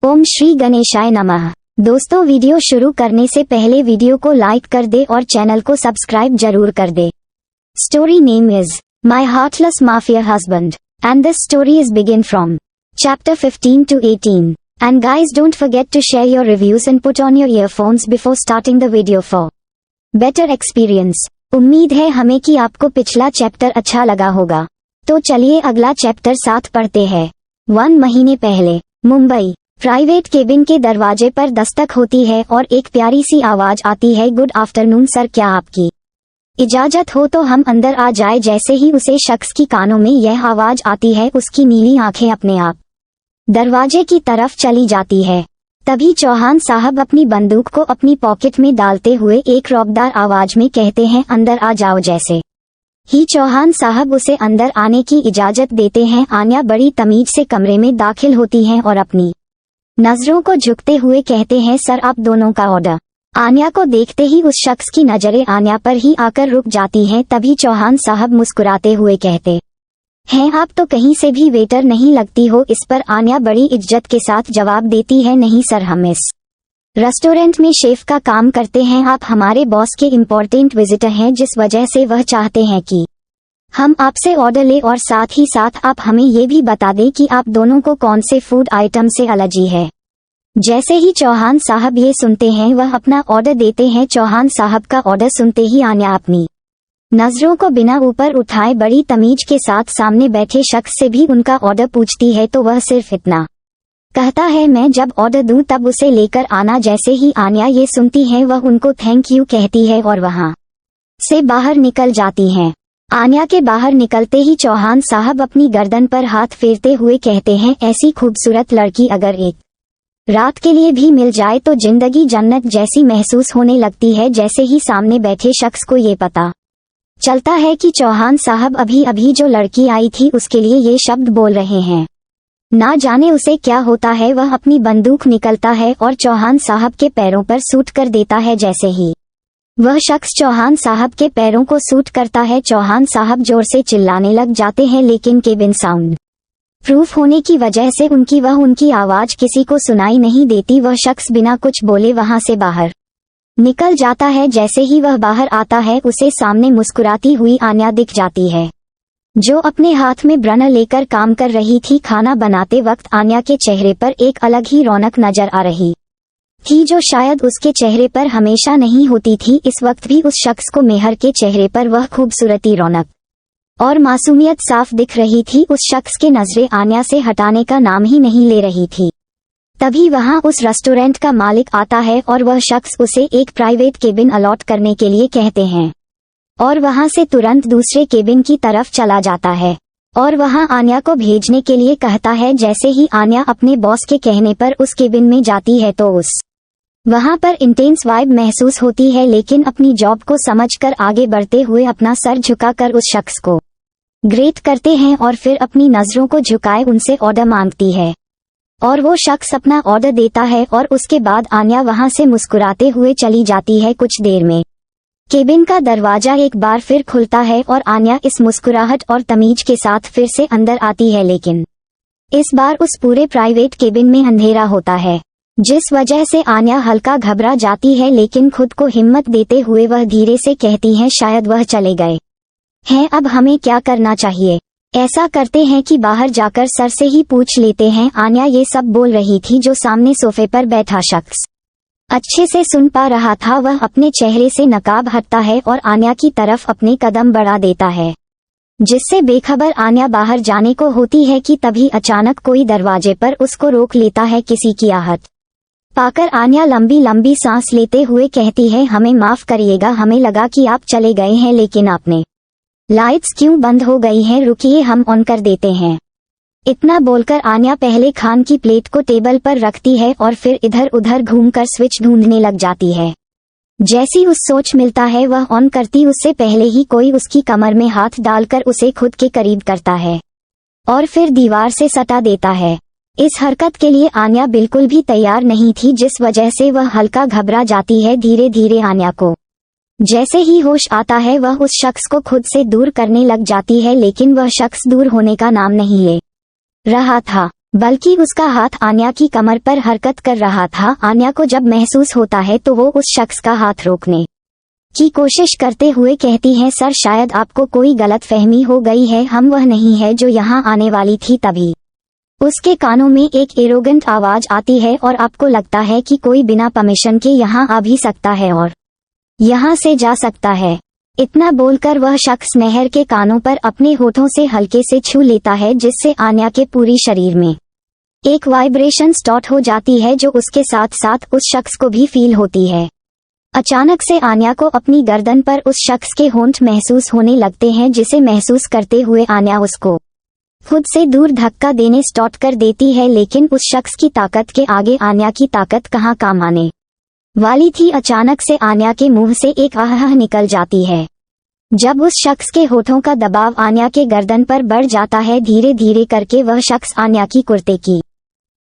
ओम श्री गणेशाय नमः। दोस्तों, वीडियो शुरू करने से पहले वीडियो को लाइक कर दे और चैनल को सब्सक्राइब जरूर कर दे। Story name is my heartless mafia husband and this story is begin from chapter 15 to 18. And guys, don't forget to share your reviews and put on your earphones before starting the video for better experience. उम्मीद है हमें कि आपको पिछला chapter अच्छा लगा होगा। तो चलिए अगला चैप्टर 7 पढ़ते हैं। 1 महीने पहले मुंबई। प्राइवेट केबिन के दरवाजे पर दस्तक होती है और एक प्यारी सी आवाज आती है, गुड आफ्टरनून सर, क्या आपकी इजाजत हो तो हम अंदर आ जाए। जैसे ही उसे शख्स की कानों में यह आवाज आती है, उसकी नीली आंखें अपने आप दरवाजे की तरफ चली जाती है। तभी चौहान साहब अपनी बंदूक को अपनी पॉकेट में डालते हुए एक रौबदार आवाज में कहते हैं, अंदर आ जाओ। जैसे ही चौहान साहब उसे अंदर आने की इजाजत देते हैं, आन्या बड़ी तमीज से कमरे में दाखिल होती हैं और अपनी नजरों को झुकते हुए कहते हैं, सर आप दोनों का ऑर्डर। आन्या को देखते ही उस शख्स की नजरें आन्या पर ही आकर रुक जाती हैं। तभी चौहान साहब मुस्कुराते हुए कहते हैं, आप तो कहीं से भी वेटर नहीं लगती हो। इस पर आन्या बड़ी इज्जत के साथ जवाब देती है, नहीं सर, हम इस रेस्टोरेंट में शेफ का काम करते हैं। आप हमारे बॉस के इम्पोर्टेंट विजिटर हैं, जिस वजह से वह चाहते हैं कि हम आपसे ऑर्डर ले और साथ ही साथ आप हमें ये भी बता दें कि आप दोनों को कौन से फूड आइटम से एलर्जी है। जैसे ही चौहान साहब ये सुनते हैं, वह अपना ऑर्डर देते हैं। चौहान साहब का ऑर्डर सुनते ही आन्या अपनी नजरों को बिना ऊपर उठाए बड़ी तमीज के साथ सामने बैठे शख्स से भी उनका ऑर्डर पूछती है, तो वह सिर्फ इतना कहता है, मैं जब ऑर्डर दूं तब उसे लेकर आना। जैसे ही आन्या ये सुनती है, वह उनको थैंक यू कहती है और वहां से बाहर निकल जाती हैं। आन्या के बाहर निकलते ही चौहान साहब अपनी गर्दन पर हाथ फेरते हुए कहते हैं, ऐसी खूबसूरत लड़की अगर एक रात के लिए भी मिल जाए तो जिंदगी जन्नत जैसी महसूस होने लगती है। जैसे ही सामने बैठे शख्स को ये पता चलता है कि चौहान साहब अभी अभी जो लड़की आई थी उसके लिए ये शब्द बोल रहे हैं, ना जाने उसे क्या होता है। वह अपनी बंदूक निकलता है और चौहान साहब के पैरों पर सूट कर देता है। जैसे ही वह शख्स चौहान साहब के पैरों को सूट करता है, चौहान साहब जोर से चिल्लाने लग जाते हैं, लेकिन केबिन साउंड प्रूफ होने की वजह से उनकी आवाज किसी को सुनाई नहीं देती। वह शख्स बिना कुछ बोले वहां से बाहर निकल जाता है। जैसे ही वह बाहर आता है, उसे सामने मुस्कुराती हुई आन्या दिख जाती है, जो अपने हाथ में बर्नर लेकर काम कर रही थी। खाना बनाते वक्त आन्या के चेहरे पर एक अलग ही रौनक नजर आ रही थी, जो शायद उसके चेहरे पर हमेशा नहीं होती थी। इस वक्त भी उस शख्स को मेहर के चेहरे पर वह खूबसूरती, रौनक और मासूमियत साफ दिख रही थी। उस शख्स के नजरें आन्या से हटाने का नाम ही नहीं ले रही थी। तभी वहां उस रेस्टोरेंट का मालिक आता है और वह शख्स उसे एक प्राइवेट केबिन अलॉट करने के लिए कहते हैं और वहां से तुरंत दूसरे केबिन की तरफ चला जाता है और वहां आन्या को भेजने के लिए कहता है। जैसे ही आन्या अपने बॉस के कहने पर उस केबिन में जाती है, तो उस वहां पर इंटेंस वाइब महसूस होती है, लेकिन अपनी जॉब को समझकर आगे बढ़ते हुए अपना सर झुकाकर उस शख्स को ग्रेट करते हैं और फिर अपनी नजरों को झुकाए उनसे ऑर्डर मांगती है और वो शख्स अपना ऑर्डर देता है और उसके बाद आन्या वहां से मुस्कुराते हुए चली जाती है। कुछ देर में केबिन का दरवाजा एक बार फिर खुलता है और आन्या इस मुस्कुराहट और तमीज के साथ फिर से अंदर आती है, लेकिन इस बार उस पूरे प्राइवेट केबिन में अंधेरा होता है, जिस वजह से आन्या हल्का घबरा जाती है। लेकिन खुद को हिम्मत देते हुए वह धीरे से कहती है, शायद वह चले गए हैं, अब हमें क्या करना चाहिए। ऐसा करते हैं कि बाहर जाकर सर से ही पूछ लेते हैं। आन्या ये सब बोल रही थी, जो सामने सोफे पर बैठा शख्स अच्छे से सुन पा रहा था। वह अपने चेहरे से नकाब हटता है और आन्या की तरफ अपने कदम बढ़ा देता है, जिससे बेखबर आन्या बाहर जाने को होती है कि तभी अचानक कोई दरवाजे पर उसको रोक लेता है। किसी की आहट पाकर आन्या लंबी लंबी सांस लेते हुए कहती है, हमें माफ करिएगा, हमें लगा कि आप चले गए हैं, लेकिन आपने लाइट्स क्यों बंद हो गई हैं, रुकिए हम ऑन कर देते हैं। इतना बोलकर आन्या पहले खान की प्लेट को टेबल पर रखती है और फिर इधर उधर घूमकर स्विच ढूंढने लग जाती है। जैसी उस सोच मिलता है, वह ऑन करती उससे पहले ही कोई उसकी कमर में हाथ डालकर उसे खुद के करीब करता है और फिर दीवार से सटा देता है। इस हरकत के लिए आन्या बिल्कुल भी तैयार नहीं थी, जिस वजह से वह हल्का घबरा जाती है। धीरे धीरे आन्या को जैसे ही होश आता है, वह उस शख्स को खुद से दूर करने लग जाती है, लेकिन वह शख्स दूर होने का नाम नहीं ले रहा था। बल्कि उसका हाथ आन्या की कमर पर हरकत कर रहा था। आन्या को जब महसूस होता है तो वो उस शख्स का हाथ रोकने की कोशिश करते हुए कहती है, सर शायद आपको कोई गलतफहमी हो गई है, हम वह नहीं है जो यहाँ आने वाली थी। तभी उसके कानों में एक एरोगेंट आवाज आती है और आपको लगता है कि कोई बिना परमिशन के यहाँ आ भी सकता है और यहाँ से जा सकता है। इतना बोलकर वह शख्स नहर के कानों पर अपने होठों से हल्के से छू लेता है, जिससे आन्या के पूरी शरीर में एक वाइब्रेशन स्टार्ट हो जाती है जो उसके साथ साथ उस शख्स को भी फील होती है। अचानक से आन्या को अपनी गर्दन पर उस शख्स के होंठ महसूस होने लगते हैं, जिसे महसूस करते हुए आन्या उसको खुद से दूर धक्का देने स्टार्ट कर देती है, लेकिन उस शख्स की ताकत के आगे आन्या की ताकत कहाँ काम आने वाली थी। अचानक से आन्या के मुंह से एक आह निकल जाती है। जब उस शख्स के होठों का दबाव आन्या के गर्दन पर बढ़ जाता है, धीरे धीरे करके वह शख्स आन्या की कुर्ते की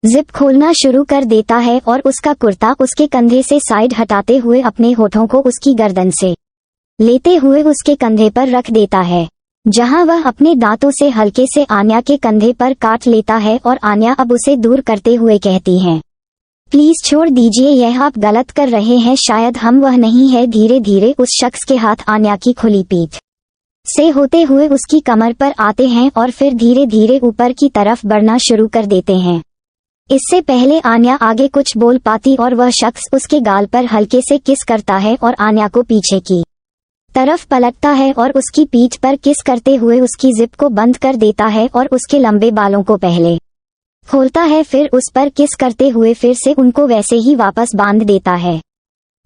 जिप खोलना शुरू कर देता है और उसका कुर्ता उसके कंधे से साइड हटाते हुए अपने होठों को उसकी गर्दन से लेते हुए उसके कंधे पर रख देता है, जहां वह अपने दांतों से हल्के से आन्या के कंधे पर काट लेता है और आन्या अब उसे दूर करते हुए कहती है, प्लीज छोड़ दीजिए, यह आप गलत कर रहे हैं, शायद हम वह नहीं है। धीरे धीरे उस शख्स के हाथ आन्या की खुली पीठ से होते हुए उसकी कमर पर आते हैं और फिर धीरे धीरे ऊपर की तरफ बढ़ना शुरू कर देते हैं। इससे पहले आन्या आगे कुछ बोल पाती और वह शख्स उसके गाल पर हल्के से किस करता है और आन्या को पीछे की तरफ पलटता है और उसकी पीठ पर किस करते हुए उसकी जिप को बंद कर देता है और उसके लंबे बालों को पहले खोलता है, फिर उस पर किस करते हुए फिर से उनको वैसे ही वापस बांध देता है।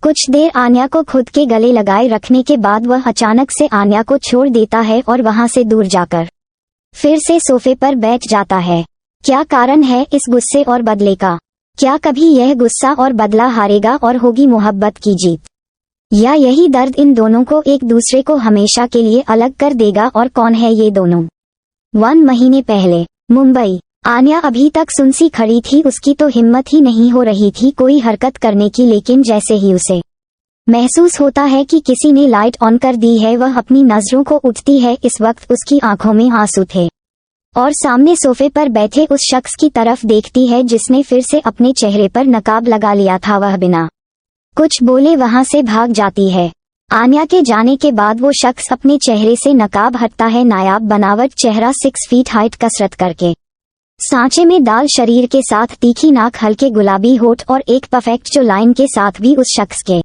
कुछ देर आन्या को खुद के गले लगाए रखने के बाद वह अचानक से आन्या को छोड़ देता है और वहां से दूर जाकर फिर से सोफे पर बैठ जाता है। क्या कारण है इस गुस्से और बदले का? क्या कभी यह गुस्सा और बदला हारेगा और होगी मोहब्बत की जीत, या यही दर्द इन दोनों को एक दूसरे को हमेशा के लिए अलग कर देगा? और कौन है ये दोनों? 1 महीने पहले मुंबई। आन्या अभी तक सुनसी खड़ी थी, उसकी तो हिम्मत ही नहीं हो रही थी कोई हरकत करने की, लेकिन जैसे ही उसे महसूस होता है कि किसी ने लाइट ऑन कर दी है, वह अपनी नजरों को उठती है। इस वक्त उसकी आंखों में आंसू थे और सामने सोफे पर बैठे उस शख्स की तरफ देखती है जिसने फिर से अपने चेहरे पर नकाब लगा लिया था। वह बिना कुछ बोले वहां से भाग जाती है। आन्या के जाने के बाद वो शख्स अपने चेहरे से नकाब हटता है। नायाब बनावट चेहरा, 6 फीट हाइट, कसरत करके सांचे में दाल शरीर के साथ, तीखी नाक, हल्के गुलाबी होठ और एक परफेक्ट जो लाइन के साथ भी उस शख्स के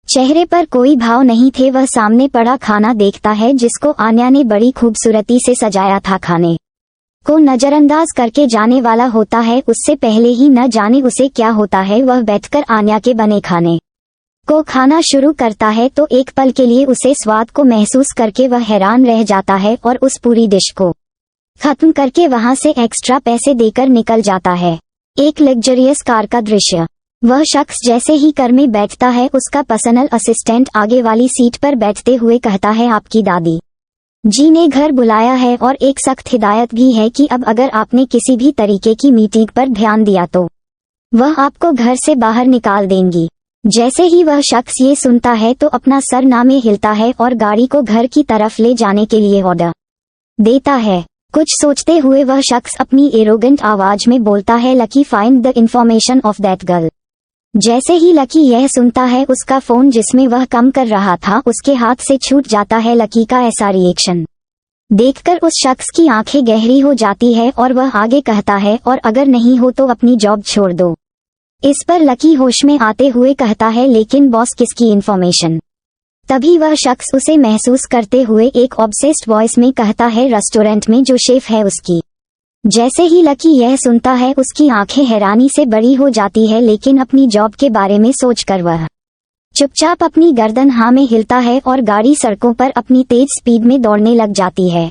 चेहरे पर कोई भाव नहीं थे। वह सामने पड़ा खाना देखता है जिसको आन्या ने बड़ी खूबसूरती से सजाया था। खाने को नजरअंदाज करके जाने वाला होता है, उससे पहले ही न जाने उसे क्या होता है। वह बैठकर आन्या के बने खाने को खाना शुरू करता है तो एक पल के लिए उसे स्वाद को महसूस करके वह हैरान रह जाता है और उस पूरी डिश को खत्म करके वहां से एक्स्ट्रा पैसे देकर निकल जाता है। एक लग्जरियस कार का दृश्य। वह शख्स जैसे ही कार में बैठता है, उसका पर्सनल असिस्टेंट आगे वाली सीट पर बैठते हुए कहता है, आपकी दादी जी ने घर बुलाया है और एक सख्त हिदायत भी है कि अब अगर आपने किसी भी तरीके की मीटिंग पर ध्यान दिया तो वह आपको घर से बाहर निकाल देंगी। जैसे ही वह शख्स ये सुनता है तो अपना सर नामे हिलता है और गाड़ी को घर की तरफ ले जाने के लिए ऑर्डर देता है। कुछ सोचते हुए वह शख्स अपनी एरोगेंट आवाज में बोलता है, lucky find the information of that girl. जैसे ही लकी यह सुनता है, उसका फोन जिसमें वह काम कर रहा था उसके हाथ से छूट जाता है। लकी का ऐसा रिएक्शन देखकर उस शख्स की आंखें गहरी हो जाती है और वह आगे कहता है, और अगर नहीं हो तो अपनी जॉब छोड़ दो। इस पर लकी होश में आते हुए कहता है, लेकिन बॉस किसकी इंफॉर्मेशन? तभी वह शख्स उसे महसूस करते हुए एक ऑब्सेस्ड वॉइस में कहता है, रेस्टोरेंट में जो शेफ है उसकी। जैसे ही लकी यह सुनता है, उसकी आंखें हैरानी से बड़ी हो जाती है, लेकिन अपनी जॉब के बारे में सोचकर वह चुपचाप अपनी गर्दन हाँ में हिलता है और गाड़ी सड़कों पर अपनी तेज स्पीड में दौड़ने लग जाती है।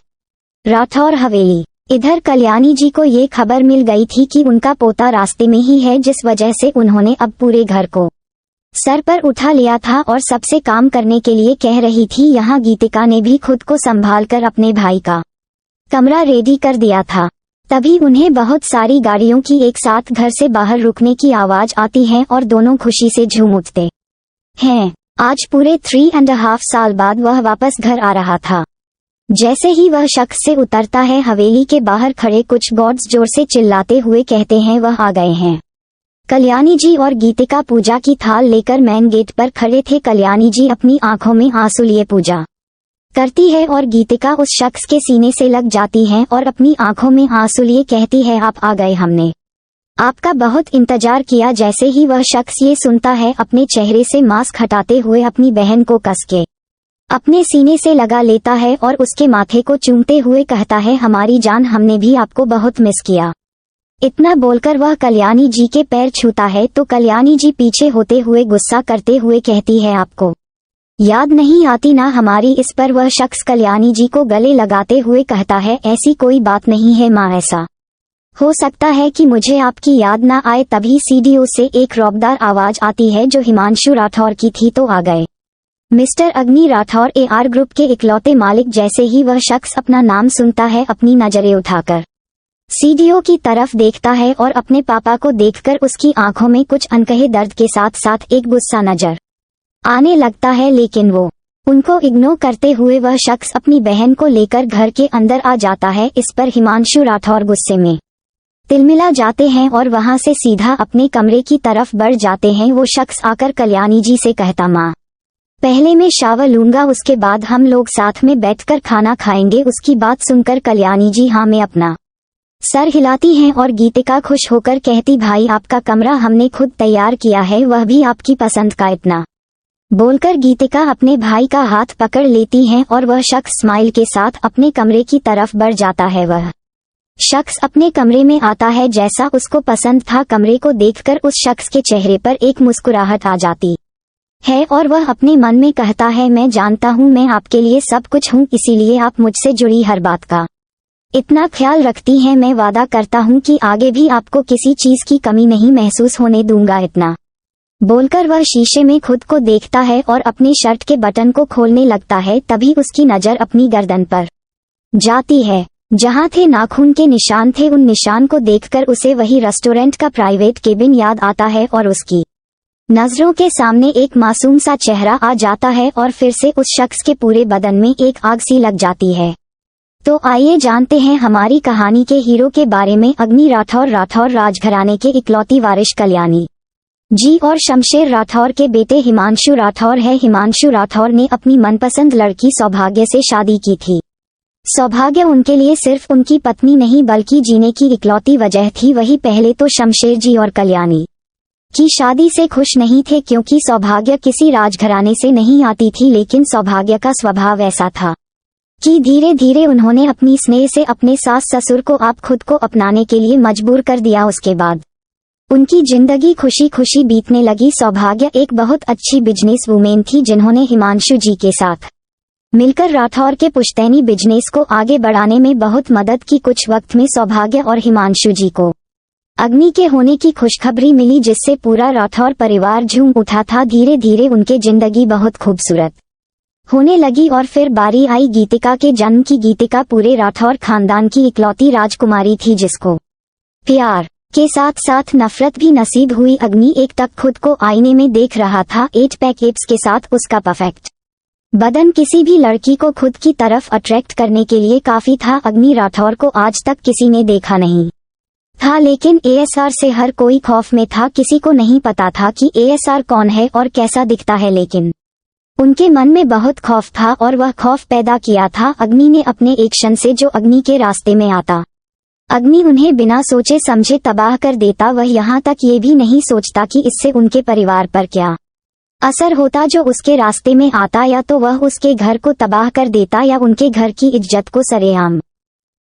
राठौर हवेली। इधर कल्याणी जी को ये खबर मिल गई थी कि उनका पोता रास्ते में ही है, जिस वजह से उन्होंने अब पूरे घर को सर पर उठा लिया था और सबसे काम करने के लिए कह रही थी। यहाँ गीतिका ने भी खुद को संभालकर अपने भाई का कमरा रेडी कर दिया था। तभी उन्हें बहुत सारी गाड़ियों की एक साथ घर से बाहर रुकने की आवाज आती है और दोनों खुशी से झूम उठते हैं। आज पूरे 3.5 साल बाद वह वापस घर आ रहा था। जैसे ही वह शख्स से उतरता है, हवेली के बाहर खड़े कुछ गार्ड्स जोर से चिल्लाते हुए कहते हैं वह आ गए हैं। कल्याणी जी और गीतिका पूजा की थाल लेकर मेन गेट पर खड़े थे। कल्याणी जी अपनी आंखों में आंसू लिए पूजा करती है और गीतिका उस शख्स के सीने से लग जाती है और अपनी आंखों में आंसू लिए कहती है, आप आ गए, हमने आपका बहुत इंतजार किया। जैसे ही वह शख्स ये सुनता है, अपने चेहरे से मास्क हटाते हुए अपनी बहन को कस के अपने सीने से लगा लेता है और उसके माथे को चूमते हुए कहता है, हमारी जान, हमने भी आपको बहुत मिस किया। इतना बोलकर वह कल्याणी जी के पैर छूता है तो कल्याणी जी पीछे होते हुए गुस्सा करते हुए कहती है, आपको याद नहीं आती ना हमारी। इस पर वह शख्स कल्याणी जी को गले लगाते हुए कहता है, ऐसी कोई बात नहीं है माँ, ऐसा हो सकता है कि मुझे आपकी याद ना आए। तभी सीढ़ियों से एक रौबदार आवाज आती है जो हिमांशु राठौर की थी। तो आ गए मिस्टर अग्नि राठौर, AR ग्रुप के इकलौते मालिक। जैसे ही वह शख्स अपना नाम सुनता है, अपनी नजरें उठाकर सीढ़ियों की तरफ देखता है और अपने पापा को देखकर उसकी आंखों में कुछ अनकहे दर्द के साथ साथ एक गुस्सा नजर आने लगता है, लेकिन वो उनको इग्नोर करते हुए वह शख्स अपनी बहन को लेकर घर के अंदर आ जाता है। इस पर हिमांशु राठौर गुस्से में तिलमिला जाते हैं और वहां से सीधा अपने कमरे की तरफ बढ़ जाते हैं। वो शख्स आकर कल्याणी जी से कहता, माँ, पहले मैं शावर लूंगा, उसके बाद हम लोग साथ में बैठकर खाना खाएंगे। उसकी बात सुनकर कल्याणी जी हाँ में अपना सर हिलाती हैं और गीतिका खुश होकर कहती, भाई, आपका कमरा हमने खुद तैयार किया है, वह भी आपकी पसंद का। इतना बोलकर गीतिका अपने भाई का हाथ पकड़ लेती हैं और वह शख्स स्माइल के साथ अपने कमरे की तरफ बढ़ जाता है। वह शख्स अपने कमरे में आता है जैसा उसको पसंद था। कमरे को देखकर उस शख्स के चेहरे पर एक मुस्कुराहट आ जाती है और वह अपने मन में कहता है, मैं जानता हूँ मैं आपके लिए सब कुछ हूँ, इसीलिए आप मुझसे जुड़ी हर बात का इतना ख्याल रखती हैं। मैं वादा करता हूँ कि आगे भी आपको किसी चीज की कमी नहीं महसूस होने दूंगा। इतना बोलकर वह शीशे में खुद को देखता है और अपने शर्ट के बटन को खोलने लगता है। तभी उसकी नजर अपनी गर्दन पर जाती है जहाँ थे नाखून के निशान थे। उन निशान को देखकर उसे वही रेस्टोरेंट का प्राइवेट केबिन याद आता है और उसकी नजरों के सामने एक मासूम सा चेहरा आ जाता है और फिर से उस शख्स के पूरे बदन में एक आग सी लग जाती है। तो आइए जानते हैं हमारी कहानी के हीरो के बारे में। अग्नि राठौर राजघराने के इकलौती वारिस कल्याणी जी और शमशेर राठौर के बेटे हिमांशु राठौर है। हिमांशु राठौर ने अपनी मनपसंद लड़की सौभाग्य से शादी की थी। सौभाग्य उनके लिए सिर्फ उनकी पत्नी नहीं बल्कि जीने की इकलौती वजह थी। वही पहले तो शमशेर जी और कल्याणी की शादी से खुश नहीं थे क्योंकि सौभाग्य किसी राजघराने से नहीं आती थी, लेकिन सौभाग्य का स्वभाव ऐसा था कि धीरे धीरे उन्होंने अपनी स्नेह से अपने सास ससुर को आप खुद को अपनाने के लिए मजबूर कर दिया। उसके बाद उनकी जिंदगी खुशी खुशी बीतने लगी। सौभाग्य एक बहुत अच्छी बिजनेस वुमेन थी जिन्होंने हिमांशु जी के साथ मिलकर राठौर के पुश्तैनी बिजनेस को आगे बढ़ाने में बहुत मदद की। कुछ वक्त में सौभाग्य और हिमांशु जी को अग्नि के होने की खुशखबरी मिली जिससे पूरा राठौर परिवार झूम उठा था। धीरे धीरे उनके जिंदगी बहुत खूबसूरत होने लगी और फिर बारी आई गीतिका के जन्म की। गीतिका पूरे राठौर खानदान की इकलौती राजकुमारी थी जिसको प्यार के साथ साथ नफरत भी नसीब हुई। अग्नि एक तक खुद को आईने में देख रहा था। 8 पैक एब्स के साथ उसका परफेक्ट बदन किसी भी लड़की को खुद की तरफ अट्रैक्ट करने के लिए काफी था। अग्नि राठौर को आज तक किसी ने देखा नहीं था, लेकिन ASR से हर कोई खौफ में था। किसी को नहीं पता था कि ASR कौन है और कैसा दिखता है, लेकिन उनके मन में बहुत खौफ था और वह खौफ पैदा किया था अग्नि ने अपने एक्शन से जो अग्नि के रास्ते में आता। अग्नि उन्हें बिना सोचे समझे तबाह कर देता। वह यहाँ तक ये भी नहीं सोचता कि इससे उनके परिवार पर क्या असर होता जो उसके रास्ते में आता। या तो वह उसके घर को तबाह कर देता या उनके घर की इज्जत को सरेआम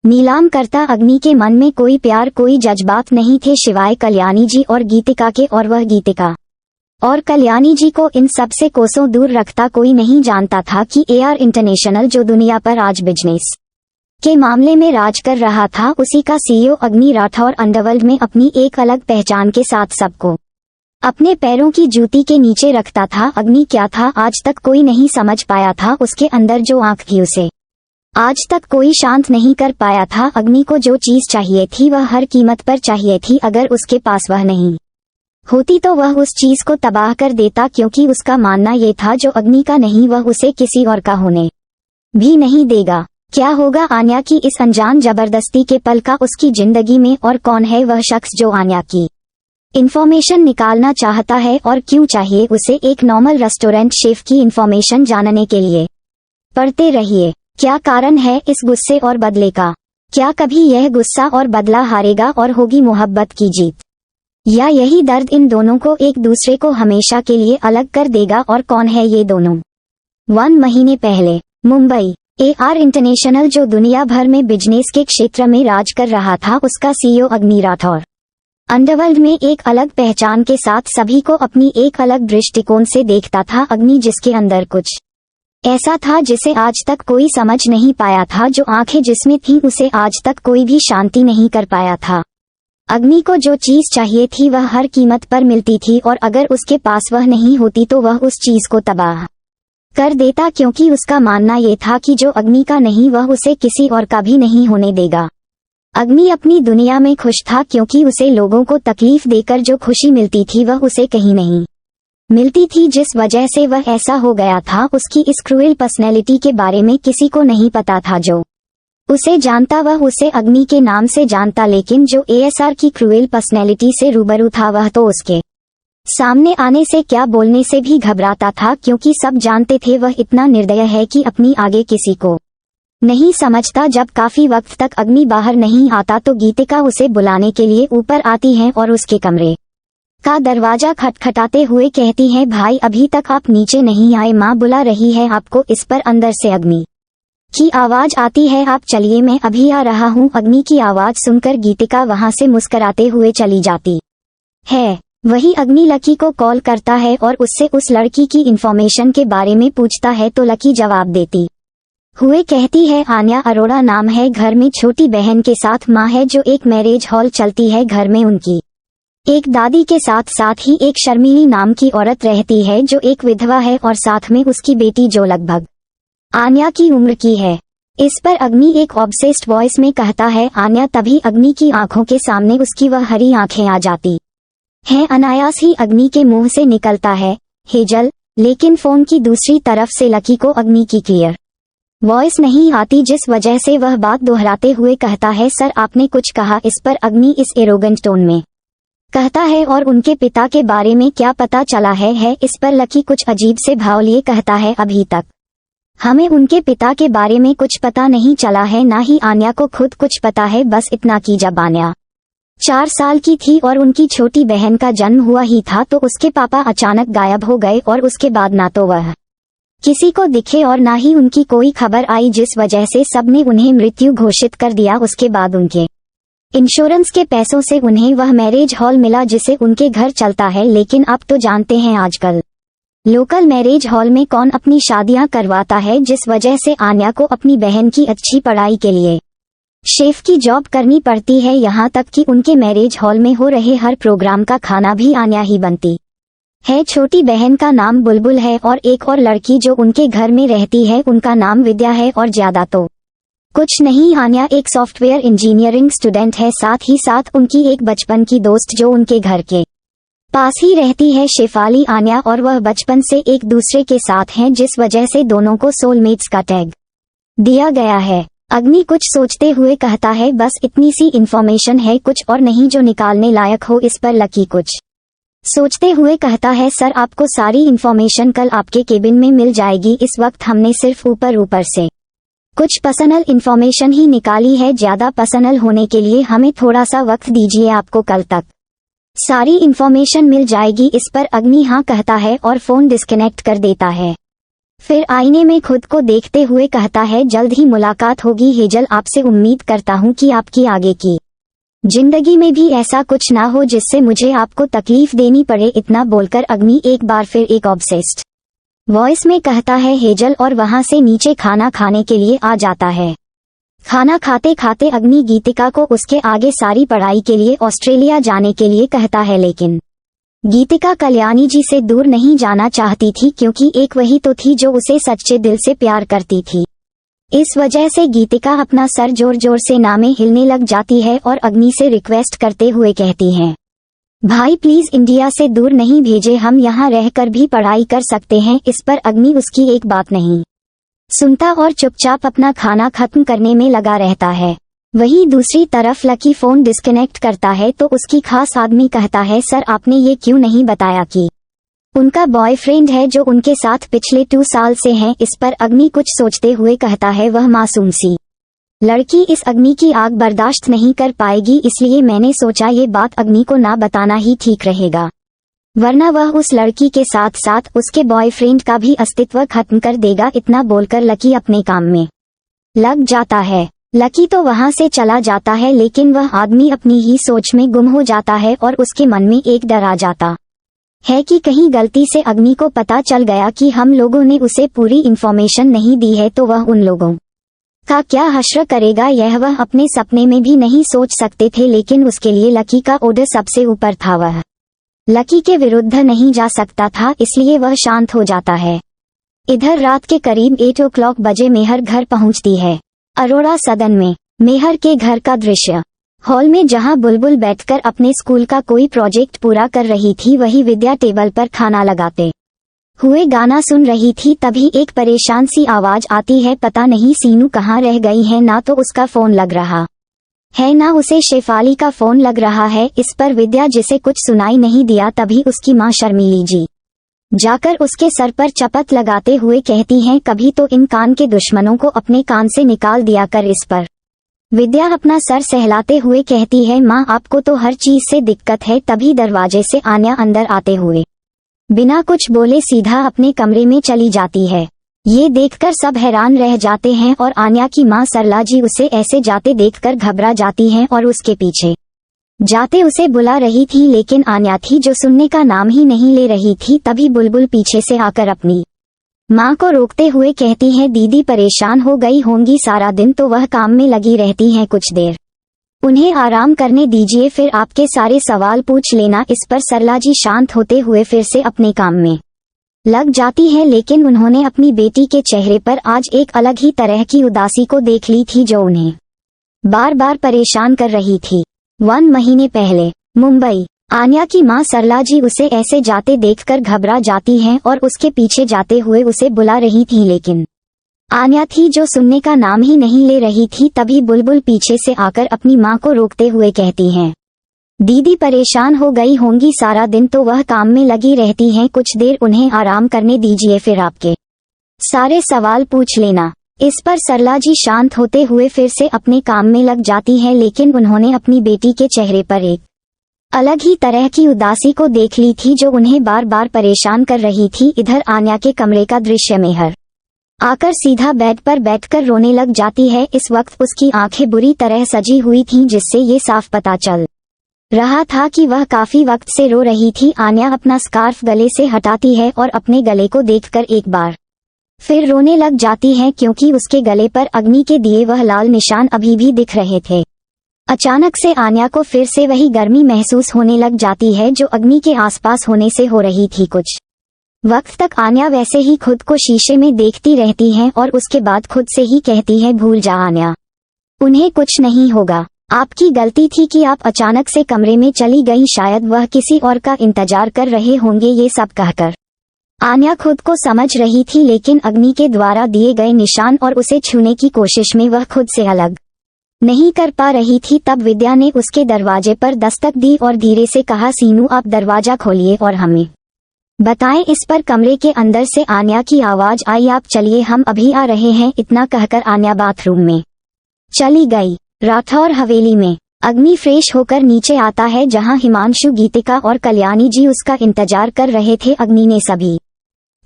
नीलाम करता। अग्नि के मन में कोई प्यार कोई जज्बात नहीं थे सिवाय कल्याणी जी और गीतिका के, और वह गीतिका और कल्याणी जी को इन सब से कोसों दूर रखता। कोई नहीं जानता था कि AR इंटरनेशनल जो दुनिया पर आज बिजनेस के मामले में राज कर रहा था, उसी का CEO अग्नि राठौर अंडरवर्ल्ड में अपनी एक अलग पहचान के साथ सबको अपने पैरों की जूती के नीचे रखता था। अग्नि क्या था आज तक कोई नहीं समझ पाया था। उसके अंदर जो आंख थी उसे आज तक कोई शांत नहीं कर पाया था। अग्नि को जो चीज चाहिए थी वह हर कीमत पर चाहिए थी। अगर उसके पास वह नहीं होती तो वह उस चीज को तबाह कर देता, क्योंकि उसका मानना ये था जो अग्नि का नहीं वह उसे किसी और का होने भी नहीं देगा। क्या होगा आन्या की इस अनजान जबरदस्ती के पल का उसकी जिंदगी में, और कौन है वह शख्स जो आन्या की इन्फॉर्मेशन निकालना चाहता है और क्यों चाहिए उसे एक नॉर्मल रेस्टोरेंट शेफ की इन्फॉर्मेशन जानने के लिए। पढ़ते रहिए। क्या कारण है इस गुस्से और बदले का? क्या कभी यह गुस्सा और बदला हारेगा और होगी मोहब्बत की जीत, या यही दर्द इन दोनों को एक दूसरे को हमेशा के लिए अलग कर देगा? और कौन है ये दोनों? 1 महीने पहले मुंबई AR इंटरनेशनल, जो दुनिया भर में बिजनेस के क्षेत्र में राज कर रहा था, उसका CEO अग्नि राठौर अंडरवर्ल्ड में एक अलग पहचान के साथ सभी को अपनी एक अलग दृष्टिकोण से देखता था। अग्नि जिसके अंदर कुछ ऐसा था जिसे आज तक कोई समझ नहीं पाया था, जो आंखें जिसमें थीं उसे आज तक कोई भी शांति नहीं कर पाया था। अग्नि को जो चीज चाहिए थी वह हर कीमत पर मिलती थी, और अगर उसके पास वह नहीं होती तो वह उस चीज को तबाह कर देता, क्योंकि उसका मानना ये था कि जो अग्नि का नहीं वह उसे किसी और का भी नहीं होने देगा। अग्नि अपनी दुनिया में खुश था, क्योंकि उसे लोगों को तकलीफ देकर जो खुशी मिलती थी वह उसे कहीं नहीं मिलती थी, जिस वजह से वह ऐसा हो गया था। उसकी इस क्रूएल पर्सनैलिटी के बारे में किसी को नहीं पता था। जो उसे जानता वह उसे अग्नि के नाम से जानता, लेकिन जो ASR की क्रूएल पर्सनैलिटी से रूबरू था वह तो उसके सामने आने से क्या बोलने से भी घबराता था, क्योंकि सब जानते थे वह इतना निर्दय है कि अपनी आगे किसी को नहीं समझता। जब काफी वक्त तक अग्नि बाहर नहीं आता तो गीतिका उसे बुलाने के लिए ऊपर आती है और उसके कमरे का दरवाजा खटखटाते हुए कहती है, भाई अभी तक आप नीचे नहीं आए, माँ बुला रही है आपको। इस पर अंदर से अग्नि की आवाज आती है, आप चलिए मैं अभी आ रहा हूँ। अग्नि की आवाज सुनकर गीतिका वहां से मुस्कुराते हुए चली जाती है। वही अग्नि लकी को कॉल करता है और उससे उस लड़की की इन्फॉर्मेशन के बारे में पूछता है, तो लकी जवाब देती हुए कहती है, आन्या अरोड़ा नाम है, घर में छोटी बहन के साथ माँ है, जो एक मैरिज हॉल चलती है। घर में उनकी एक दादी के साथ साथ ही एक शर्मिली नाम की औरत रहती है, जो एक विधवा है, और साथ में उसकी बेटी जो लगभग आन्या की उम्र की है। इस पर अग्नि एक ऑब्सेस्ड वॉइस में कहता है, आन्या। तभी अग्नि की आंखों के सामने उसकी वह हरी आंखें आ जाती हैं। अनायास ही अग्नि के मुंह से निकलता है, हेजल। लेकिन फोन की दूसरी तरफ से लकी को अग्नि की क्लियर वॉइस नहीं आती, जिस वजह से वह बात दोहराते हुए कहता है, सर आपने कुछ कहा? इस पर अग्नि इस एरोगेंट टोन में कहता है, और उनके पिता के बारे में क्या पता चला है? इस पर लकी कुछ अजीब से भाव लिए कहता है, अभी तक हमें उनके पिता के बारे में कुछ पता नहीं चला है, ना ही आन्या को खुद कुछ पता है। बस इतना कि जब आन्या 4 साल की थी और उनकी छोटी बहन का जन्म हुआ ही था, तो उसके पापा अचानक गायब हो गए, और उसके बाद ना तो वह किसी को दिखे और ना ही उनकी कोई खबर आई, जिस वजह से सबने उन्हें मृत्यु घोषित कर दिया। उसके बाद उनके इंश्योरेंस के पैसों से उन्हें वह मैरिज हॉल मिला जिसे उनके घर चलता है। लेकिन आप तो जानते हैं आजकल लोकल मैरिज हॉल में कौन अपनी शादियां करवाता है, जिस वजह से आन्या को अपनी बहन की अच्छी पढ़ाई के लिए शेफ की जॉब करनी पड़ती है। यहाँ तक कि उनके मैरिज हॉल में हो रहे हर प्रोग्राम का खाना भी आन्या ही बनती है। छोटी बहन का नाम बुलबुल है, और एक और लड़की जो उनके घर में रहती है उनका नाम विद्या है, और ज्यादा तो कुछ नहीं। आन्या एक सॉफ्टवेयर इंजीनियरिंग स्टूडेंट है, साथ ही साथ उनकी एक बचपन की दोस्त जो उनके घर के पास ही रहती है, शेफाली। आन्या और वह बचपन से एक दूसरे के साथ हैं, जिस वजह से दोनों को सोलमेट्स का टैग दिया गया है। अग्नि कुछ सोचते हुए कहता है, बस इतनी सी इन्फॉर्मेशन है, कुछ और नहीं जो निकालने लायक हो। इस पर लकी कुछ सोचते हुए कहता है, सर आपको सारी इन्फॉर्मेशन कल आपके केबिन में मिल जाएगी। इस वक्त हमने सिर्फ ऊपर से कुछ पर्सनल इन्फॉर्मेशन ही निकाली है, ज्यादा पर्सनल होने के लिए हमें थोड़ा सा वक्त दीजिए, आपको कल तक सारी इन्फॉर्मेशन मिल जाएगी। इस पर अग्नि हाँ कहता है और फोन डिस्कनेक्ट कर देता है। फिर आईने में खुद को देखते हुए कहता है, जल्द ही मुलाकात होगी हेजल। आपसे उम्मीद करता हूँ कि आपकी आगे की जिंदगी में भी ऐसा कुछ ना हो जिससे मुझे आपको तकलीफ देनी पड़े। इतना बोलकर अग्नि एक बार फिर एक ऑब्सेस्ड वॉइस में कहता है, हेजल, और वहां से नीचे खाना खाने के लिए आ जाता है। खाना खाते खाते अग्नि गीतिका को उसके आगे सारी पढ़ाई के लिए ऑस्ट्रेलिया जाने के लिए कहता है, लेकिन गीतिका कल्याणी जी से दूर नहीं जाना चाहती थी, क्योंकि एक वही तो थी जो उसे सच्चे दिल से प्यार करती थी। इस वजह से गीतिका अपना सर जोर जोर से ना में हिलने लग जाती है और अग्नि से रिक्वेस्ट करते हुए कहती हैं, भाई प्लीज इंडिया से दूर नहीं भेजे, हम यहाँ रहकर भी पढ़ाई कर सकते हैं। इस पर अग्नि उसकी एक बात नहीं सुनता और चुपचाप अपना खाना खत्म करने में लगा रहता है। वहीं दूसरी तरफ लकी फोन डिस्कनेक्ट करता है तो उसकी खास आदमी कहता है, सर आपने ये क्यों नहीं बताया कि उनका बॉयफ्रेंड है जो उनके साथ पिछले 2 साल से हैं। इस पर अग्नि कुछ सोचते हुए कहता है, वह मासूम सी लड़की इस अग्नि की आग बर्दाश्त नहीं कर पाएगी, इसलिए मैंने सोचा ये बात अग्नि को ना बताना ही ठीक रहेगा, वरना वह उस लड़की के साथ साथ उसके बॉयफ्रेंड का भी अस्तित्व खत्म कर देगा। इतना बोलकर लकी अपने काम में लग जाता है। लकी तो वहां से चला जाता है, लेकिन वह आदमी अपनी ही सोच में गुम हो जाता है और उसके मन में एक डर आ जाता है कि कहीं गलती से अग्नि को पता चल गया कि हम लोगों ने उसे पूरी इन्फॉर्मेशन नहीं दी है तो वह उन लोगों का क्या हश्र करेगा, यह वह अपने सपने में भी नहीं सोच सकते थे। लेकिन उसके लिए लकी का ऑर्डर सबसे ऊपर था, वह लकी के विरुद्ध नहीं जा सकता था, इसलिए वह शांत हो जाता है। इधर रात के करीब 8 o'clock बजे मेहर घर पहुंचती है। अरोड़ा सदन में मेहर के घर का दृश्य। हॉल में जहां बुलबुल बैठकर अपने स्कूल का कोई प्रोजेक्ट पूरा कर रही थी, वही विद्या टेबल पर खाना लगाते हुए गाना सुन रही थी। तभी एक परेशान सी आवाज आती है, पता नहीं सीनू कहाँ रह गई है, ना तो उसका फोन लग रहा है ना उसे शेफाली का फोन लग रहा है। इस पर विद्या, जिसे कुछ सुनाई नहीं दिया, तभी उसकी माँ शर्मिली जी जाकर उसके सर पर चपत लगाते हुए कहती हैं, कभी तो इन कान के दुश्मनों को अपने कान से निकाल दिया कर। इस पर विद्या अपना सर सहलाते हुए कहती है, माँ आपको तो हर चीज से दिक्कत है। तभी दरवाजे से आन्या अंदर आते हुए बिना कुछ बोले सीधा अपने कमरे में चली जाती है। ये देखकर सब हैरान रह जाते हैं और आन्या की माँ सरला जी उसे ऐसे जाते देखकर घबरा जाती हैं और उसके पीछे जाते उसे बुला रही थी, लेकिन आन्या थी जो सुनने का नाम ही नहीं ले रही थी। तभी बुलबुल पीछे से आकर अपनी माँ को रोकते हुए कहती है, दीदी परेशान हो गई होंगी, सारा दिन तो वह काम में लगी रहती हैं, कुछ देर उन्हें आराम करने दीजिए, फिर आपके सारे सवाल पूछ लेना। इस पर सरला जी शांत होते हुए फिर से अपने काम में लग जाती है, लेकिन उन्होंने अपनी बेटी के चेहरे पर आज एक अलग ही तरह की उदासी को देख ली थी जो उन्हें बार बार परेशान कर रही थी। 1 महीने पहले मुंबई आन्या की मां सरला जी उसे ऐसे जाते देखकर घबरा जाती हैं और उसके पीछे जाते हुए उसे बुला रही थी, लेकिन आन्या थी जो सुनने का नाम ही नहीं ले रही थी। तभी बुलबुल पीछे से आकर अपनी मां को रोकते हुए कहती हैं, दीदी परेशान हो गई होंगी, सारा दिन तो वह काम में लगी रहती हैं, कुछ देर उन्हें आराम करने दीजिए, फिर आपके सारे सवाल पूछ लेना। इस पर सरला जी शांत होते हुए फिर से अपने काम में लग जाती हैं, लेकिन उन्होंने अपनी बेटी के चेहरे पर एक अलग ही तरह की उदासी को देख ली थी जो उन्हें बार बार परेशान कर रही थी। इधर आन्या के कमरे का दृश्य मेहर आकर सीधा बेड पर बैठकर रोने लग जाती है। इस वक्त उसकी आंखें बुरी तरह सजी हुई थीं, जिससे ये साफ पता चल रहा था कि वह काफी वक्त से रो रही थी। आन्या अपना स्कार्फ गले से हटाती है और अपने गले को देखकर एक बार फिर रोने लग जाती है, क्योंकि उसके गले पर अग्नि के दिए वह लाल निशान अभी भी दिख रहे थे। अचानक से आन्या को फिर से वही गर्मी महसूस होने लग जाती है जो अग्नि के आसपास होने से हो रही थी। कुछ वक्त तक आन्या वैसे ही खुद को शीशे में देखती रहती है और उसके बाद खुद से ही कहती है, भूल जा आन्या, उन्हें कुछ नहीं होगा, आपकी गलती थी कि आप अचानक से कमरे में चली गई, शायद वह किसी और का इंतजार कर रहे होंगे। ये सब कहकर आन्या खुद को समझ रही थी, लेकिन अग्नि के द्वारा दिए गए निशान और उसे छूने की कोशिश में वह खुद से अलग नहीं कर पा रही थी। तब विद्या ने उसके दरवाजे पर दस्तक दी और धीरे से कहा, सीनू आप दरवाजा खोलिए और हमें बताएं। इस पर कमरे के अंदर से आन्या की आवाज आई, आप चलिए हम अभी आ रहे हैं। इतना कहकर आन्या बाथरूम में चली गई। राठौर हवेली में अग्नि फ्रेश होकर नीचे आता है, जहां हिमांशु, गीतिका और कल्याणी जी उसका इंतजार कर रहे थे। अग्नि ने सभी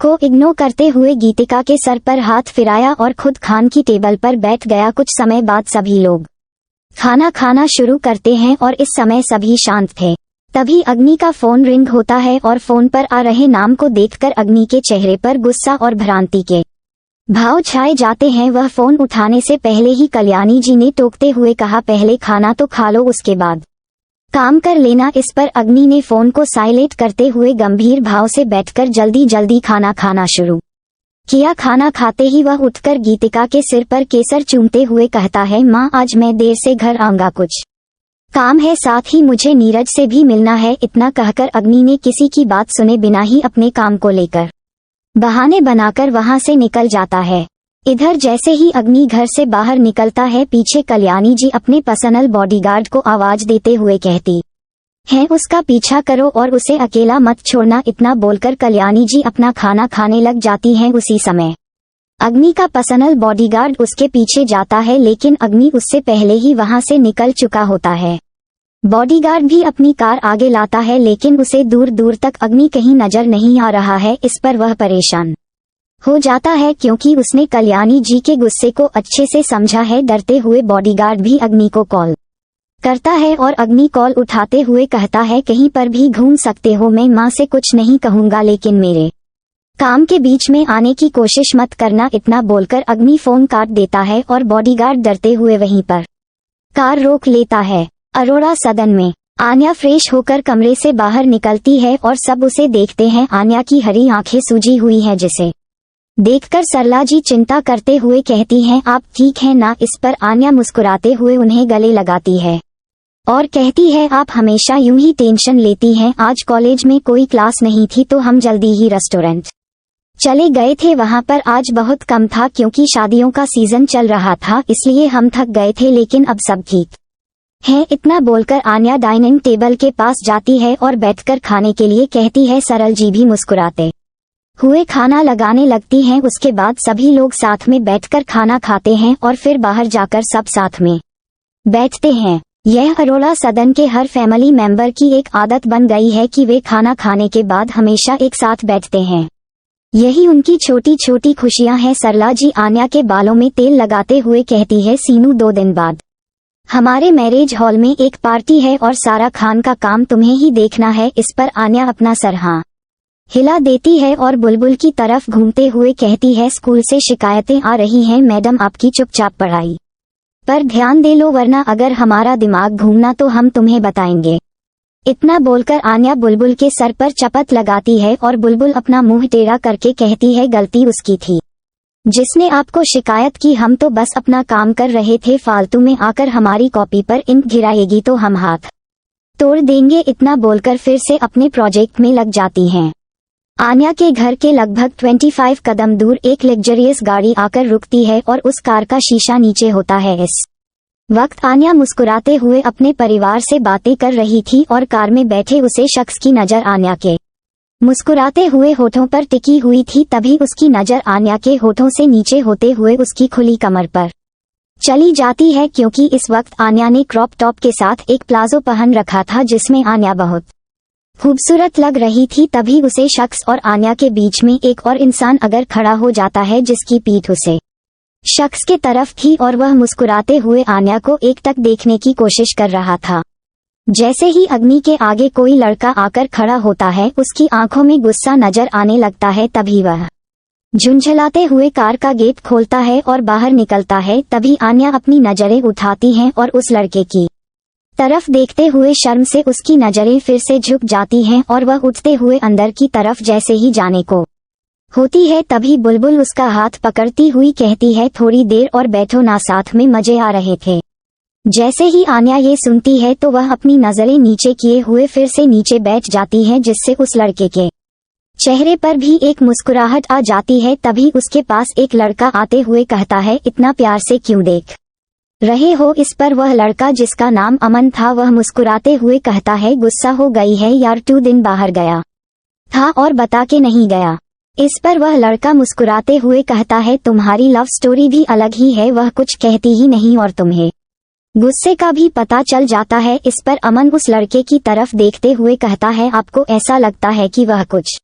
को इग्नोर करते हुए गीतिका के सर पर हाथ फिराया और खुद खान की टेबल पर बैठ गया। कुछ समय बाद सभी लोग खाना खाना शुरू करते हैं और इस समय सभी शांत थे। तभी अग्नि का फोन रिंग होता है और फोन पर आ रहे नाम को देखकर अग्नि के चेहरे पर गुस्सा और भ्रांति के भाव छाए जाते हैं। वह फोन उठाने से पहले ही कल्याणी जी ने टोकते हुए कहा, पहले खाना तो खा लो, उसके बाद काम कर लेना। इस पर अग्नि ने फोन को साइलेंट करते हुए गंभीर भाव से बैठकर जल्दी जल्दी खाना खाना शुरू किया। खाना खाते ही वह उठकर गीतिका के सिर पर केसर चूमते हुए कहता है, माँ आज मैं देर से घर आऊंगा, कुछ काम है, साथ ही मुझे नीरज से भी मिलना है। इतना कहकर अग्नि ने किसी की बात सुने बिना ही अपने काम को लेकर बहाने बनाकर वहां से निकल जाता है। इधर जैसे ही अग्नि घर से बाहर निकलता है, पीछे कल्याणी जी अपने पर्सनल बॉडीगार्ड को आवाज देते हुए कहती है उसका पीछा करो और उसे अकेला मत छोड़ना। इतना बोलकर कल्याणी जी अपना खाना खाने लग जाती हैं। उसी समय अग्नि का पर्सनल बॉडीगार्ड उसके पीछे जाता है, लेकिन अग्नि उससे पहले ही वहां से निकल चुका होता है। बॉडीगार्ड भी अपनी कार आगे लाता है, लेकिन उसे दूर दूर तक अग्नि कहीं नजर नहीं आ रहा है। इस पर वह परेशान हो जाता है, क्योंकि उसने कल्याणी जी के गुस्से को अच्छे से समझा है। डरते हुए बॉडीगार्ड भी अग्नि को कॉल करता है और अग्नि कॉल उठाते हुए कहता है कहीं पर भी घूम सकते हो, मैं माँ से कुछ नहीं कहूंगा, लेकिन मेरे काम के बीच में आने की कोशिश मत करना। इतना बोलकर अग्नि फोन काट देता है और बॉडीगार्ड डरते हुए वहीं पर कार रोक लेता है। अरोड़ा सदन में आन्या फ्रेश होकर कमरे से बाहर निकलती है और सब उसे देखते हैं। आन्या की हरी आंखें सूजी हुई हैं, जिसे देखकर सरला जी चिंता करते हुए कहती हैं आप ठीक हैं ना। इस पर आन्या मुस्कुराते हुए उन्हें गले लगाती है और कहती है आप हमेशा यूं ही टेंशन लेती हैं। आज कॉलेज में कोई क्लास नहीं थी तो हम जल्दी ही रेस्टोरेंट चले गए थे। वहां पर आज बहुत कम था, क्योंकि शादियों का सीजन चल रहा था, इसलिए हम थक गए थे, लेकिन अब सब ठीक है। इतना बोलकर आन्या डाइनिंग टेबल के पास जाती है और बैठकर खाने के लिए कहती है। सरल जी भी मुस्कुराते हुए खाना लगाने लगती हैं। उसके बाद सभी लोग साथ में बैठकर खाना खाते हैं और फिर बाहर जाकर सब साथ में बैठते हैं। यह अरोड़ा सदन के हर फैमिली मेंबर की एक आदत बन गई है कि वे खाना खाने के बाद हमेशा एक साथ बैठते हैं। यही उनकी छोटी छोटी खुशियां हैं। सरला जी आन्या के बालों में तेल लगाते हुए कहती है सीनू 2 दिन बाद हमारे मैरिज हॉल में एक पार्टी है और सारा खान का काम तुम्हें ही देखना है। इस पर आन्या अपना सर हाँ हिला देती है और बुलबुल की तरफ घूमते हुए कहती है स्कूल से शिकायतें आ रही हैं मैडम, आपकी चुपचाप पढ़ाई पर ध्यान दे लो, वरना अगर हमारा दिमाग घूमना तो हम तुम्हें बताएंगे। इतना बोलकर आन्या बुलबुल के सर पर चपत लगाती है और बुलबुल अपना मुंह टेढ़ा करके कहती है गलती उसकी थी जिसने आपको शिकायत की, हम तो बस अपना काम कर रहे थे, फालतू में आकर हमारी कॉपी पर इंक गिराएगी तो हम हाथ तोड़ देंगे। इतना बोलकर फिर से अपने प्रोजेक्ट में लग जाती हैं। आन्या के घर के लगभग 25 कदम दूर एक लग्जरियस गाड़ी आकर रुकती है और उस कार का शीशा नीचे होता है। इस वक्त आन्या मुस्कुराते हुए अपने परिवार से बातें कर रही थी और कार में बैठे उसे शख्स की नजर आन्या के मुस्कुराते हुए होठों पर टिकी हुई थी। तभी उसकी नजर आन्या के होठों से नीचे होते हुए उसकी खुली कमर पर चली जाती है, क्योंकि इस वक्त आन्या ने क्रॉप टॉप के साथ एक प्लाजो पहन रखा था, जिसमें आन्या बहुत खूबसूरत लग रही थी। तभी उसे शख्स और आन्या के बीच में एक और इंसान अगर खड़ा हो जाता है, जिसकी पीठ उसे शख्स के तरफ थी और वह मुस्कुराते हुए आन्या को एकटक देखने की कोशिश कर रहा था। जैसे ही अग्नि के आगे कोई लड़का आकर खड़ा होता है, उसकी आंखों में गुस्सा नजर आने लगता है। तभी वह झुंझलाते हुए कार का गेट खोलता है और बाहर निकलता है। तभी आन्या अपनी नजरें उठाती हैं और उस लड़के की तरफ देखते हुए शर्म से उसकी नजरें फिर से झुक जाती हैं और वह उठते हुए अंदर की तरफ जैसे ही जाने को होती है, तभी बुलबुल उसका हाथ पकड़ती हुई कहती है थोड़ी देर और बैठो ना, साथ में मजे आ रहे थे। जैसे ही आन्या ये सुनती है तो वह अपनी नजरें नीचे किए हुए फिर से नीचे बैठ जाती है, जिससे उस लड़के के चेहरे पर भी एक मुस्कुराहट आ जाती है। तभी उसके पास एक लड़का आते हुए कहता है इतना प्यार से क्यों देख रहे हो। इस पर वह लड़का, जिसका नाम अमन था, वह मुस्कुराते हुए कहता है गुस्सा हो गई है यार, 2 दिन बाहर गया था और बता के नहीं गया। इस पर वह लड़का मुस्कुराते हुए कहता है तुम्हारी लव स्टोरी भी अलग ही है, वह कुछ कहती ही नहीं और तुम्हें गुस्से का भी पता चल जाता है। इस पर अमन उस लड़के की तरफ देखते हुए कहता है आपको ऐसा लगता है कि वह कुछ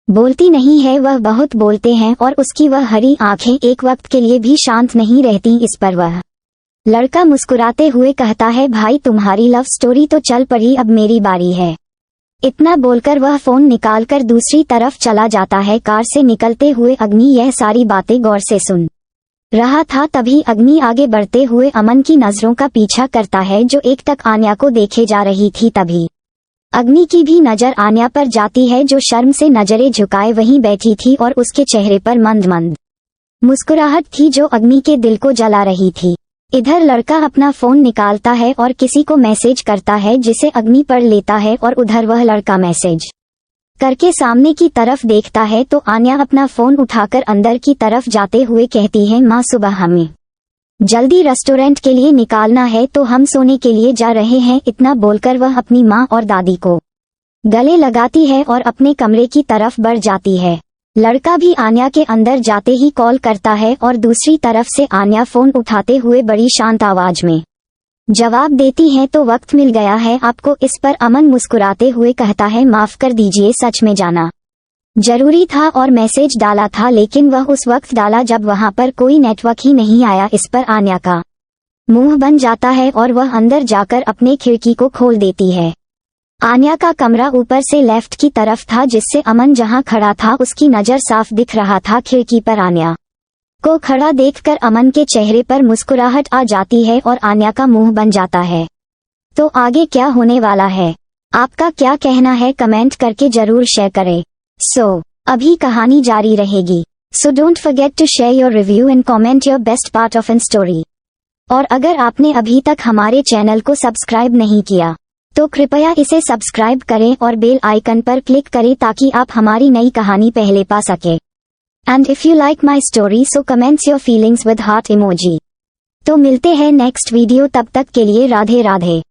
बोलती नहीं है, वह बहुत बोलते हैं और उसकी वह हरी आंखें एक वक्त के लिए भी शांत नहीं रहती। इस पर वह लड़का मुस्कुराते हुए कहता है भाई तुम्हारी लव स्टोरी तो चल पड़ी, अब मेरी बारी है। इतना बोलकर वह फोन निकालकर दूसरी तरफ चला जाता है। कार से निकलते हुए अग्नि यह सारी बातें गौर से सुन रहा था। तभी अग्नि आगे बढ़ते हुए अमन की नजरों का पीछा करता है, जो एकटक आन्या को देखे जा रही थी। तभी अग्नि की भी नजर आन्या पर जाती है, जो शर्म से नजरें झुकाए वहीं बैठी थी और उसके चेहरे पर मंद मंद मुस्कुराहट थी, जो अग्नि के दिल को जला रही थी। इधर लड़का अपना फोन निकालता है और किसी को मैसेज करता है, जिसे अग्नि पढ़ लेता है और उधर वह लड़का मैसेज करके सामने की तरफ देखता है तो आन्या अपना फोन उठाकर अंदर की तरफ जाते हुए कहती है, माँ सुबह हमें जल्दी रेस्टोरेंट के लिए निकालना है तो हम सोने के लिए जा रहे हैं। इतना बोलकर वह अपनी माँ और दादी को गले लगाती है और अपने कमरे की तरफ बढ़ जाती है। लड़का भी आन्या के अंदर जाते ही कॉल करता है और दूसरी तरफ से आन्या फोन उठाते हुए बड़ी शांत आवाज में जवाब देती है, तो वक्त मिल गया है आपको। इस पर अमन मुस्कुराते हुए कहता है, माफ कर दीजिए, सच में जाना जरूरी था और मैसेज डाला था, लेकिन वह उस वक्त डाला जब वहां पर कोई नेटवर्क ही नहीं आया। इस पर आन्या का मुंह बन जाता है और वह अंदर जाकर अपने खिड़की को खोल देती है। आन्या का कमरा ऊपर से लेफ्ट की तरफ था, जिससे अमन जहां खड़ा था उसकी नजर साफ दिख रहा था। खिड़की पर आन्या को खड़ा देखकर अमन के चेहरे पर मुस्कुराहट आ जाती है और आन्या का मुंह बन जाता है। तो आगे क्या होने वाला है, आपका क्या कहना है, कमेंट करके जरूर शेयर करें। अभी कहानी जारी रहेगी। So don't forget to share your review and comment your best part of an story. और अगर आपने अभी तक हमारे चैनल को सब्सक्राइब नहीं किया तो कृपया इसे सब्सक्राइब करें और बेल आइकन पर क्लिक करें ताकि आप हमारी नई कहानी पहले पा सके। And if you like my story so comments your feelings with heart emoji. तो मिलते हैं नेक्स्ट वीडियो, तब तक के लिए राधे राधे।